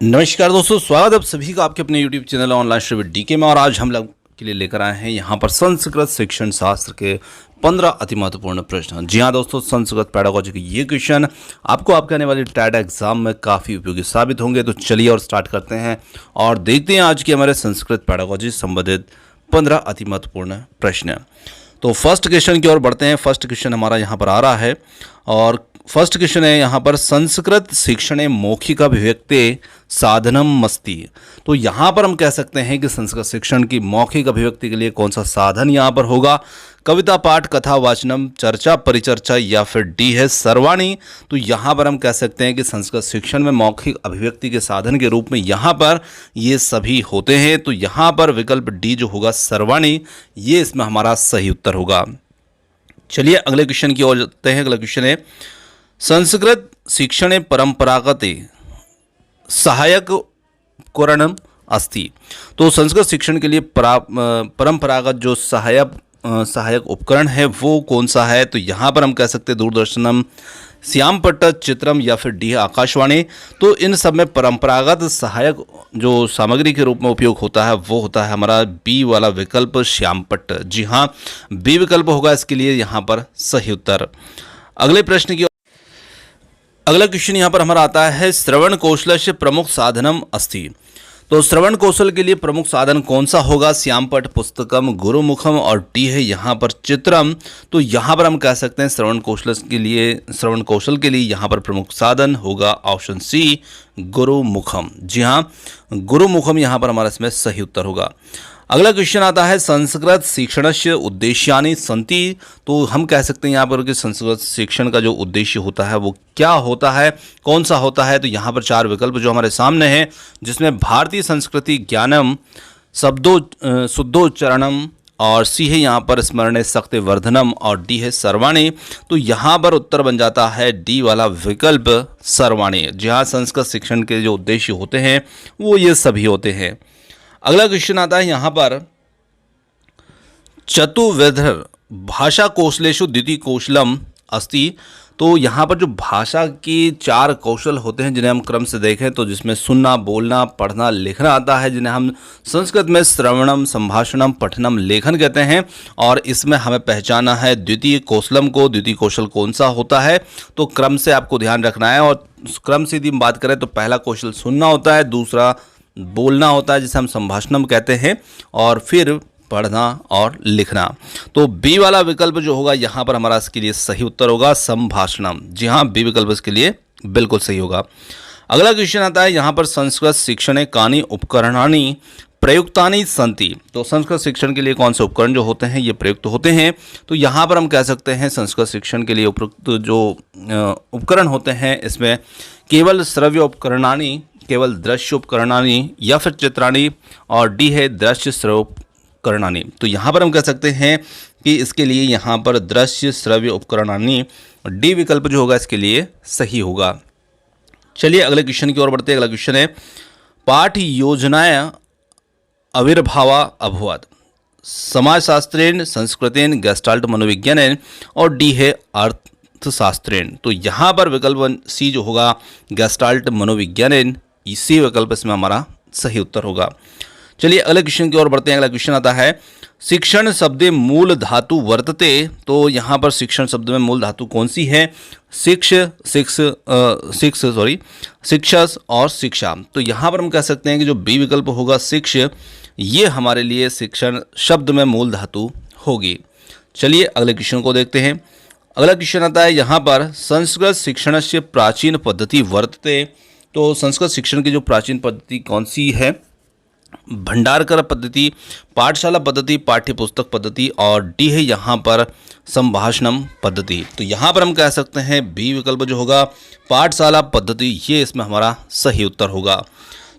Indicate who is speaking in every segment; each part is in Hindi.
Speaker 1: नमस्कार दोस्तों, स्वागत है आप सभी का आपके अपने YouTube channel online study DK में। और आज हम लोग के लिए लेकर आए हैं यहाँ पर संस्कृत शिक्षण शास्त्र के 15 अति महत्वपूर्ण प्रश्न। जी हाँ दोस्तों, संस्कृत पेडागोजी के ये क्वेश्चन आपको आपके आने वाले टैट एग्जाम में काफ़ी उपयोगी साबित होंगे। तो चलिए और स्टार्ट करते हैं और देखते हैं आज के हमारे संस्कृत पेडागोजी संबंधित 15 अति महत्वपूर्ण प्रश्न। तो फर्स्ट क्वेश्चन की ओर बढ़ते हैं। फर्स्ट क्वेश्चन हमारा यहाँ पर आ रहा है और फर्स्ट क्वेश्चन है यहाँ पर, संस्कृत शिक्षणे मौखिक अभिव्यक्ति साधनम अस्ति। तो यहाँ पर हम कह सकते हैं कि संस्कृत शिक्षण की मौखिक अभिव्यक्ति के लिए कौन सा साधन यहाँ पर होगा? कविता पाठ, कथा वाचनम, चर्चा परिचर्चा या फिर डी है सर्वाणी। तो यहाँ पर हम कह सकते हैं कि संस्कृत शिक्षण में मौखिक अभिव्यक्ति के साधन के रूप में यहाँ पर ये सभी होते हैं। तो यहाँ पर विकल्प डी जो होगा सर्वाणी, ये इसमें हमारा सही उत्तर होगा। चलिए अगले क्वेश्चन की ओर जाते हैं। अगला क्वेश्चन है, संस्कृत शिक्षणे परंपरागत सहायक उपकरणम अस्ति। तो संस्कृत शिक्षण के लिए परंपरागत जो सहायक उपकरण है वो कौन सा है? तो यहाँ पर हम कह सकते हैं दूरदर्शनम, श्यामपट्ट, चित्रम या फिर डी आकाशवाणी। तो इन सब में परंपरागत सहायक जो सामग्री के रूप में उपयोग होता है वो होता है हमारा बी वाला विकल्प श्यामपट्ट। जी हाँ, बी विकल्प होगा इसके लिए यहाँ पर सही उत्तर। अगले प्रश्न की अगला क्वेश्चन यहाँ पर हमारा आता है, श्रवण कौशलस्य प्रमुख साधनम अस्ति। तो श्रवण कौशल के लिए प्रमुख साधन कौन सा होगा? श्यामपट्ट, पुस्तकम, गुरुमुखम और डी है यहाँ पर चित्रम। तो यहाँ पर हम कह सकते हैं श्रवण कौशल के लिए यहाँ पर प्रमुख साधन होगा ऑप्शन सी गुरुमुखम। जी हाँ, गुरुमुखम यहाँ पर हमारा इसमें सही उत्तर होगा। अगला क्वेश्चन आता है, संस्कृत शिक्षणस्य उद्देश्यानि सन्ति। तो हम कह सकते हैं यहाँ पर कि संस्कृत शिक्षण का जो उद्देश्य होता है वो क्या होता है, कौन सा होता है? तो यहाँ पर चार विकल्प जो हमारे सामने हैं, जिसमें भारतीय संस्कृति ज्ञानम, शुद्धोच्चारणम और सी है यहाँ पर स्मरणे शक्ति वर्धनम और डी है सर्वाणी। तो यहाँ पर उत्तर बन जाता है डी वाला विकल्प सर्वाणी। जी हाँ, संस्कृत शिक्षण के जो उद्देश्य होते हैं वो ये सभी होते हैं। अगला क्वेश्चन आता है यहाँ पर, चतुर्विध भाषा कौशलेषु द्वितीय कौशलम अस्ति। तो यहाँ पर जो भाषा के चार कौशल होते हैं जिन्हें हम क्रम से देखें तो जिसमें सुनना, बोलना, पढ़ना, लिखना आता है, जिन्हें हम संस्कृत में श्रवणम, संभाषणम, पठनम, लेखन कहते हैं। और इसमें हमें पहचाना है द्वितीय कौशलम को। द्वितीय कौशल कौन सा होता है? तो क्रम से आपको ध्यान रखना है। और क्रम से यदि हम बात करें तो पहला कौशल सुनना होता है, दूसरा बोलना होता है जिसे हम संभाषणम कहते हैं, और फिर पढ़ना और लिखना। तो बी वाला विकल्प जो होगा यहाँ पर हमारा इसके लिए सही उत्तर होगा संभाषणम। जी हाँ, बी विकल्प इसके लिए बिल्कुल सही होगा। अगला क्वेश्चन आता है यहाँ पर, संस्कृत शिक्षणे कानि उपकरणानि प्रयुक्तानि सन्ति। तो संस्कृत शिक्षण के लिए कौन से उपकरण जो होते हैं ये प्रयुक्त होते हैं? तो यहाँ पर हम कह सकते हैं संस्कृत शिक्षण के लिए उपयुक्त जो उपकरण होते हैं इसमें केवल श्रव्य उपकरणानि, केवल दृश्य उपकरणानि या फिर चित्राणी और डी है दृश्य श्रव्य उपकरणानि। तो यहाँ पर हम कह सकते हैं कि इसके लिए यहाँ पर दृश्य श्रव्य उपकरणानि, डी विकल्प जो होगा इसके लिए सही होगा। चलिए अगले क्वेश्चन की ओर बढ़ते हैं। अगला क्वेश्चन है, पाठ योजनाएं आविर्भावा अभवत् समाजशास्त्रेण, संस्कृतेन, गेस्टाल्ट मनोविज्ञानेन और डी है अर्थशास्त्रेण। तो यहाँ पर विकल्प सी जो होगा गेस्टाल्ट मनोविज्ञानेन, इसी विकल्प इसमें हमारा सही उत्तर होगा। चलिए अगले क्वेश्चन की ओर बढ़ते हैं। अगला क्वेश्चन आता है, शिक्षण शब्दे मूल धातु वर्तते। तो यहाँ पर शिक्षण शब्द में मूल धातु कौन सी है? शिक्षस और शिक्षा। तो यहाँ पर हम कह सकते हैं कि जो बी विकल्प होगा शिक्ष, ये हमारे लिए शिक्षण शब्द में मूल धातु होगी। चलिए अगले क्वेश्चन को देखते हैं। अगला क्वेश्चन आता है यहाँ पर, संस्कृत शिक्षण से प्राचीन पद्धति वर्तते। तो संस्कृत शिक्षण की जो प्राचीन पद्धति कौन सी है? भंडारकर पद्धति, पाठशाला पद्धति, पाठ्य पुस्तक पद्धति और डी है यहाँ पर संभाषणम पद्धति। तो यहाँ पर हम कह सकते हैं बी विकल्प जो होगा पाठशाला पद्धति, ये इसमें हमारा सही उत्तर होगा।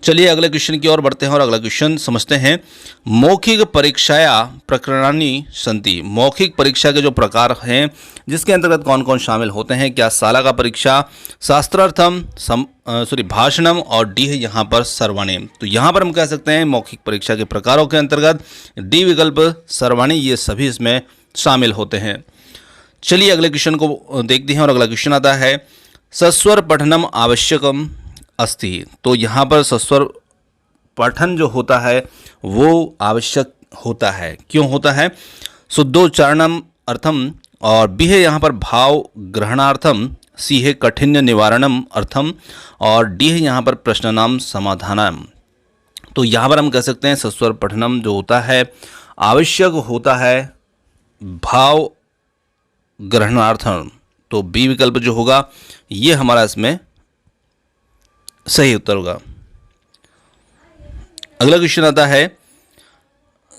Speaker 1: चलिए अगले क्वेश्चन की ओर बढ़ते हैं और अगला क्वेश्चन समझते हैं, मौखिक परीक्षाया प्रकरणानि सन्ति। मौखिक परीक्षा के जो प्रकार हैं जिसके अंतर्गत कौन कौन शामिल होते हैं? क्या शाला का परीक्षा, शास्त्रार्थम, भाषणम और डी है यहाँ पर सर्वाणी। तो यहाँ पर हम कह सकते हैं मौखिक परीक्षा के प्रकारों के अंतर्गत डी विकल्प सर्वाणी, ये सभी इसमें शामिल होते हैं। चलिए अगले क्वेश्चन को देखते हैं और अगला क्वेश्चन आता है, सस्वर पठनम आवश्यकम अस्ति। तो यहाँ पर सस्वर पठन जो होता है वो आवश्यक होता है। क्यों होता है? शुद्धोच्चारणम अर्थम, और बी है यहाँ पर भाव ग्रहणार्थम, सी है कठिन्य निवारणम अर्थम, और डी है यहाँ पर प्रश्नानाम समाधानम। तो यहाँ पर हम कह सकते हैं सस्वर पठनम जो होता है आवश्यक होता है भाव ग्रहणार्थम। तो बी विकल्प जो होगा ये हमारा इसमें सही उत्तर होगा। अगला क्वेश्चन आता है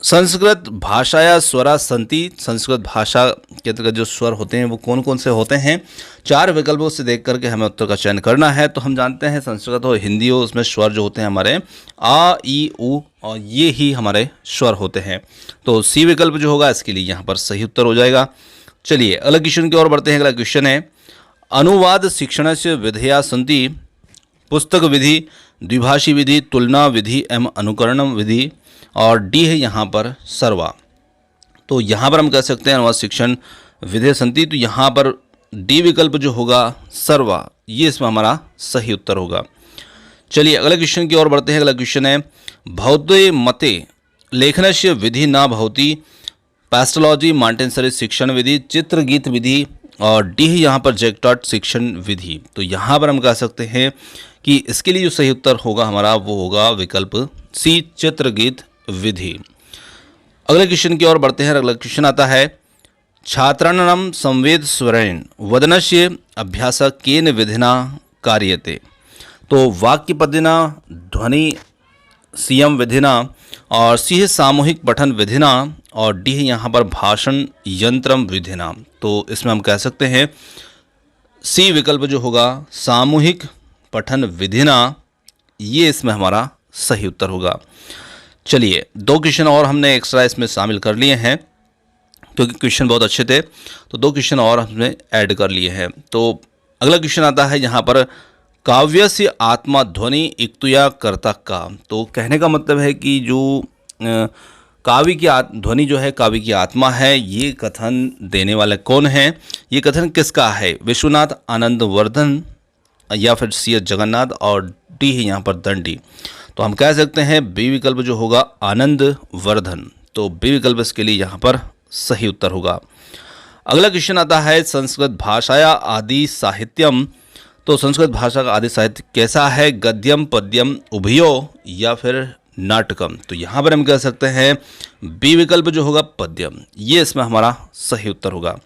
Speaker 1: संस्कृत भाषाया स्वरा संति। संस्कृत भाषा के अंतर्गत जो स्वर होते हैं वो कौन कौन से होते हैं? 4 विकल्पों से देख करके हमें उत्तर का चयन करना है। तो हम जानते हैं संस्कृत हो हिंदी हो उसमें स्वर जो होते हैं हमारे आ ई उ, और ये ही हमारे स्वर होते हैं। तो सी विकल्प जो होगा इसके लिए यहाँ पर सही उत्तर हो जाएगा। चलिए अगला क्वेश्चन की ओर बढ़ते हैं। अगला क्वेश्चन है अनुवाद शिक्षण से विधेया संति, पुस्तक विधि, द्विभाषी विधि, तुलना विधि एवं अनुकरणम विधि, और डी है यहाँ पर सर्वा। तो यहाँ पर हम कह सकते हैं अनुवाद शिक्षण विधेय संति, तो यहाँ पर डी विकल्प जो होगा सर्वा, ये इसमें हमारा सही उत्तर होगा। चलिए अगले क्वेश्चन की ओर बढ़ते हैं। अगला क्वेश्चन है भौते मते लेखनस्य विधि न भवति, पैस्टोलॉजी मॉन्टेसरी शिक्षण विधि, चित्रगीत विधि, और डी है यहाँ पर जैक्टॉट शिक्षण विधि। तो यहाँ पर हम कह सकते हैं कि इसके लिए जो सही उत्तर होगा हमारा वो होगा विकल्प सी चित्रगीत विधि। अगले क्वेश्चन की ओर बढ़ते हैं। अगला क्वेश्चन आता है छात्राणां संवेद स्वरेण वदनस्य अभ्यास केन विधिना कार्यते। तो वाक्य पद्धतिना, ध्वनि सीएम विधिना, और सी है सामूहिक पठन विधिना, और डी है यहाँ पर भाषण यंत्रम विधिना। तो इसमें हम कह सकते हैं सी विकल्प जो होगा सामूहिक पठन विधिना, ये इसमें हमारा सही उत्तर होगा। चलिए 2 क्वेश्चन और हमने एक्स्ट्रा इसमें शामिल कर लिए हैं क्योंकि क्वेश्चन बहुत अच्छे थे, तो 2 क्वेश्चन और हमने ऐड कर लिए हैं। तो अगला क्वेश्चन आता है यहाँ पर काव्य से आत्मा ध्वनि इक्तुया कर्ता का। तो कहने का मतलब है कि जो काव्य की ध्वनि जो है काव्य की आत्मा है, ये कथन देने वाले कौन है? ये कथन किसका है? विश्वनाथ आनंदवर्धन या फिर सी एस जगन्नाथ, और डी है यहाँ पर दंडी। तो हम कह सकते हैं बी विकल्प जो होगा आनंद वर्धन। तो बी विकल्प इसके लिए यहाँ पर सही उत्तर होगा। अगला क्वेश्चन आता है संस्कृत भाषाया आदि साहित्यम। तो संस्कृत भाषा का आदि साहित्य कैसा है? गद्यम, पद्यम, उभयो या फिर नाटकम। तो यहाँ पर हम कह सकते हैं बी विकल्प जो होगा पद्यम, ये इसमें हमारा सही उत्तर होगा।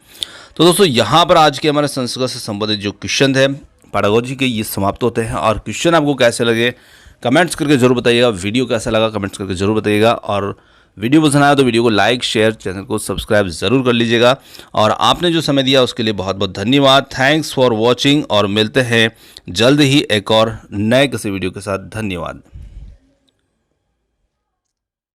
Speaker 1: तो दोस्तों यहाँ पर आज के हमारे संस्कृत से संबंधित जो क्वेश्चन थे पैडागोजी के ये समाप्त होते हैं। और क्वेश्चन आपको कैसे लगे कमेंट्स करके जरूर बताइएगा। वीडियो कैसा लगा कमेंट्स करके जरूर बताइएगा। और वीडियो पसंद आया तो वीडियो को लाइक, शेयर, चैनल को सब्सक्राइब ज़रूर कर लीजिएगा। और आपने जो समय दिया उसके लिए बहुत बहुत धन्यवाद। थैंक्स फॉर वॉचिंग, और मिलते हैं जल्द ही एक और नए किसी वीडियो के साथ। धन्यवाद।